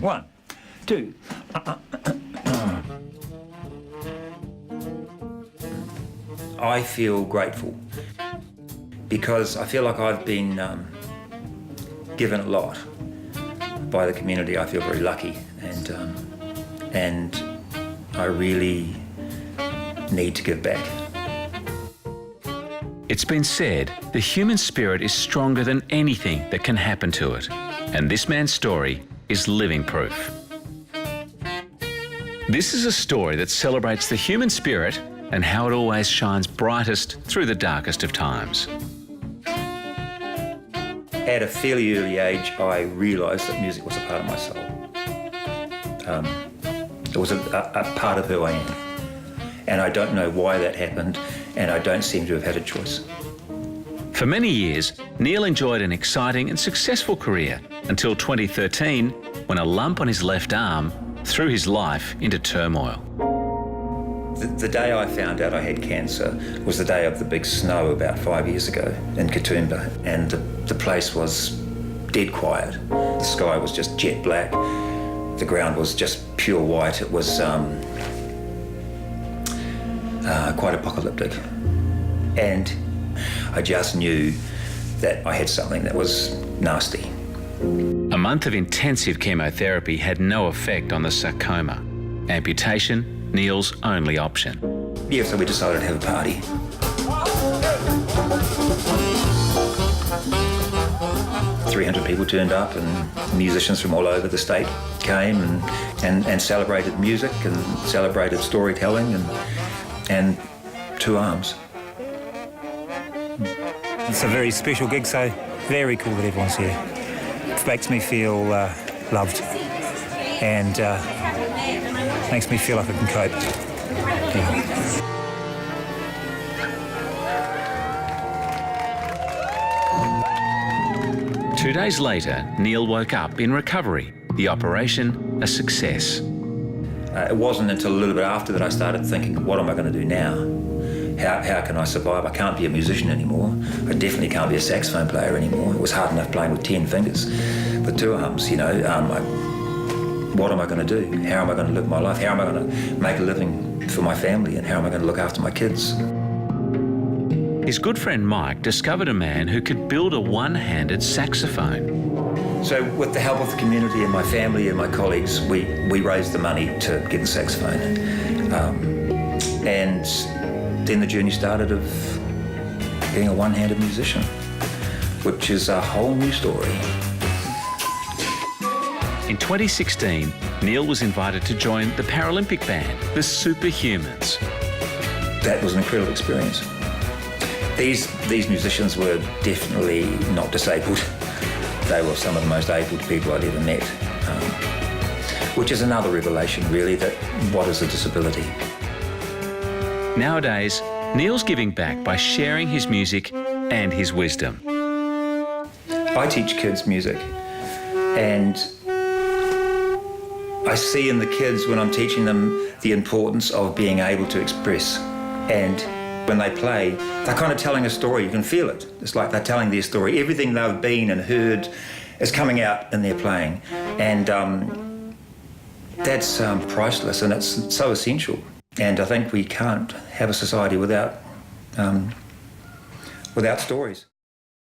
1, 2. I feel grateful because I feel like I've been given a lot by the community. I feel very lucky, and I really need to give back. It's been said the human spirit is stronger than anything that can happen to it, and this man's story is living proof. This is a story that celebrates the human spirit and how it always shines brightest through the darkest of times. At a fairly early age, I realised that music was a part of my soul. It was a part of who I am. And I don't know why that happened, and I don't seem to have had a choice. For many years, Neil enjoyed an exciting and successful career until 2013, when a lump on his left arm threw his life into turmoil. The day I found out I had cancer was the day of the big snow about 5 years ago in Katoomba, and the place was dead quiet. The sky was just jet black. The ground was just pure white. It was quite apocalyptic. And I just knew that I had something that was nasty. A month of intensive chemotherapy had no effect on the sarcoma. Amputation, Neil's only option. Yeah, so we decided to have a party. "300 people turned up, and musicians from all over the state came and celebrated music and celebrated storytelling and two arms. It's a very special gig, so very cool that everyone's here. It makes me feel loved, and makes me feel like I can cope. Yeah. 2 days later, Neil woke up in recovery. The operation, a success. It wasn't until a little bit after that I started thinking, what am I going to do now? How can I survive? I can't be a musician anymore. I definitely can't be a saxophone player anymore. It was hard enough playing with 10 fingers. With two arms, you know, what am I going to do? How am I going to live my life? How am I going to make a living for my family? And how am I going to look after my kids? His good friend Mike discovered a man who could build a one-handed saxophone. So with the help of the community and my family and my colleagues, we raised the money to get the saxophone. And then the journey started of being a one-handed musician, which is a whole new story. In 2016, Neil was invited to join the Paralympic band, the Superhumans. That was an incredible experience. These musicians were definitely not disabled. They were some of the most able people I'd ever met, which is another revelation, really, that what is a disability? Nowadays, Neil's giving back by sharing his music and his wisdom. I teach kids music, and I see in the kids when I'm teaching them the importance of being able to express. And when they play, they're kind of telling a story. You can feel it. It's like they're telling their story. Everything they've been and heard is coming out in their playing. And that's priceless, and it's so essential. And I think we can't have a society without stories.